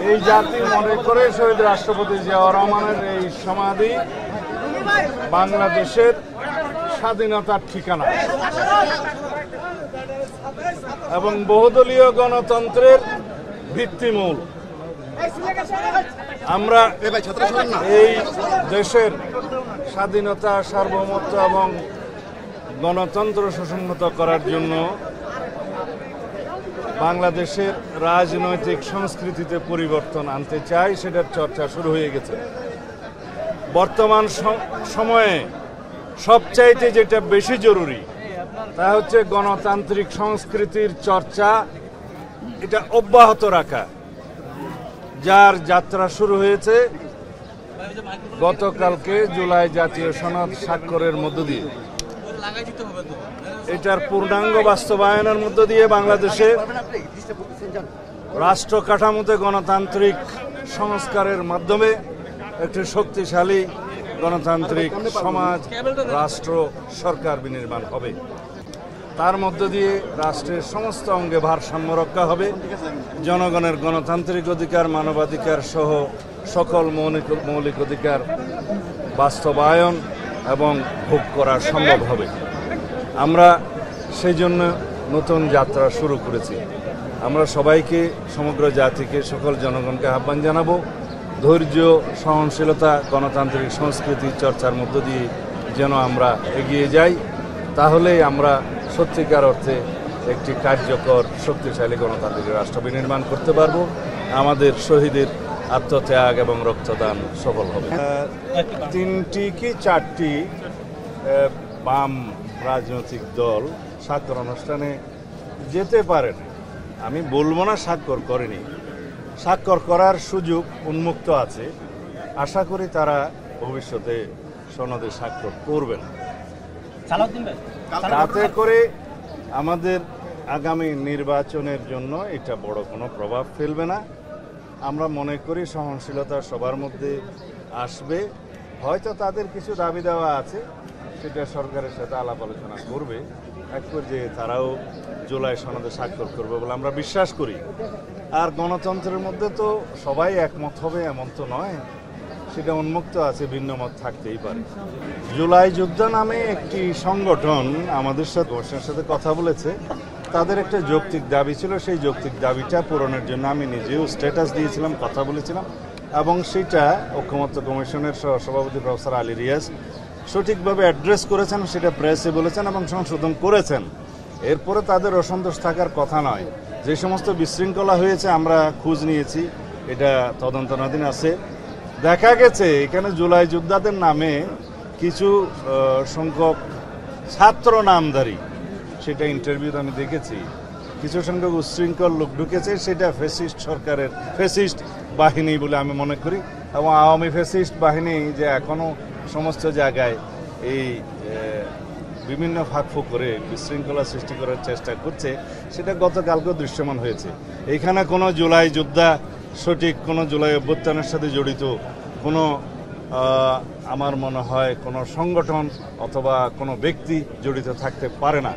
এই জাতি মনে করে শহীদ রাষ্ট্রপতি জিয়াউর রহমানের এই সমাধি বাংলাদেশের স্বাধীনতার ঠিকানা এবং বহুদলীয় গণতন্ত্রের ভিত্তিমূল। আমরা এই দেশের স্বাধীনতা, সার্বভৌমত্ব এবং গণতন্ত্র সুসংহত করার জন্য বাংলাদেশের রাজনৈতিক সংস্কৃতিতে পরিবর্তন আনতে চাই, সেটার চর্চা শুরু হয়ে গেছে। বর্তমান সময়ে সবচাইতে যেটা বেশি জরুরি তা হচ্ছে গণতান্ত্রিক সংস্কৃতির চর্চা, এটা অব্যাহত রাখা, যার যাত্রা শুরু হয়েছে গতকালকে জুলাই জাতীয় সনদ স্বাক্ষরের মধ্য দিয়ে। এটার পূর্ণাঙ্গ বাস্তবায়নের মধ্য দিয়ে বাংলাদেশে রাষ্ট্র কাঠামোতে গণতান্ত্রিক সংস্কারের মাধ্যমে একটি শক্তিশালী গণতান্ত্রিক সমাজ, রাষ্ট্র, সরকার বিনির্মাণ হবে। তার মধ্য দিয়ে রাষ্ট্রের সমস্ত অঙ্গে ভারসাম্য রক্ষা হবে, জনগণের গণতান্ত্রিক অধিকার, মানবাধিকার সহ সকল মৌলিক অধিকার বাস্তবায়ন এবং ভোগ করা সম্ভব হবে। আমরা সেই জন্য নতুন যাত্রা শুরু করেছি। আমরা সবাইকে, সমগ্র জাতিকে, সকল জনগণকে আহ্বান জানাবো, ধৈর্য, সহনশীলতা, গণতান্ত্রিক সংস্কৃতি চর্চার মধ্য দিয়ে যেন আমরা এগিয়ে যাই। তাহলেই আমরা সত্যিকার অর্থে একটি কার্যকর, শক্তিশালী গণতান্ত্রিক রাষ্ট্র বিনির্মাণ করতে পারব। আমাদের শহীদের আত্মত্যাগ এবং রক্তদান সফল হবে। 3টি কি 4টি বাম রাজনৈতিক দল স্বাক্ষর অনুষ্ঠানে যেতে পারেন। আমি বলবো না স্বাক্ষর করেনি, স্বাক্ষর করার সুযোগ উন্মুক্ত আছে। আশা করি তারা ভবিষ্যতে সনদে স্বাক্ষর করবেন। তাতে করে আমাদের আগামী নির্বাচনের জন্য এটা বড় কোনো প্রভাব ফেলবে না। আমরা মনে করি সহনশীলতা সবার মধ্যে আসবে। হয়তো তাদের কিছু দাবি দেওয়া আছে, সেটা সরকারের সাথে আলাপ আলোচনা করবে। এক পর্যায়ে তারাও জুলাই সনদে স্বাক্ষর করবে বলে আমরা বিশ্বাস করি। আর গণতন্ত্রের মধ্যে তো সবাই একমত হবে এমন তো নয়, সেটা উন্মুক্ত আছে, ভিন্ন মত থাকতেই পারে। জুলাই যোদ্ধা নামে একটি সংগঠন আমাদের সাথে কথা বলেছে। তাদের একটা যৌক্তিক দাবি ছিল, সেই যৌক্তিক দাবিটা পূরণের জন্য আমি নিজেও স্ট্যাটাস দিয়েছিলাম, কথা বলেছিলাম, এবং সেটা ঐকমত্য কমিশনের সভাপতি প্রফেসর আলী রিয়াজ সঠিকভাবে অ্যাড্রেস করেছেন, সেটা প্রেসে বলেছেন এবং সংশোধন করেছেন। এরপরে তাদের অসন্তোষ থাকার কথা নয়। যে সমস্ত বিশৃঙ্খলা হয়েছে আমরা খোঁজ নিয়েছি, এটা তদন্তনাধীন আছে। দেখা গেছে এখানে জুলাই যোদ্ধাদের নামে কিছু সংখ্যক ছাত্র নামধারী, সেটা ইন্টারভিউতে আমি দেখেছি, কিছু সংখ্যক উচ্ছৃঙ্খল লোক ঢুকেছে। সেটা ফ্যাসিস্ট সরকারের ফ্যাসিস্ট বাহিনী বলে আমি মনে করি। এবং আওয়ামী ফ্যাসিস্ট বাহিনী যে এখনও সমস্ত জায়গায় এই বিভিন্ন ফাঁকফোঁক করে বিশৃঙ্খলা সৃষ্টি করার চেষ্টা করছে, সেটা গতকালকেও দৃশ্যমান হয়েছে। এখানে কোনো জুলাই যোদ্ধা, সঠিক কোনো জুলাই অভ্যুত্থানের সাথে জড়িত কোনো আমার মনে হয় কোনো সংগঠন অথবা কোনো ব্যক্তি জড়িত থাকতে পারে না।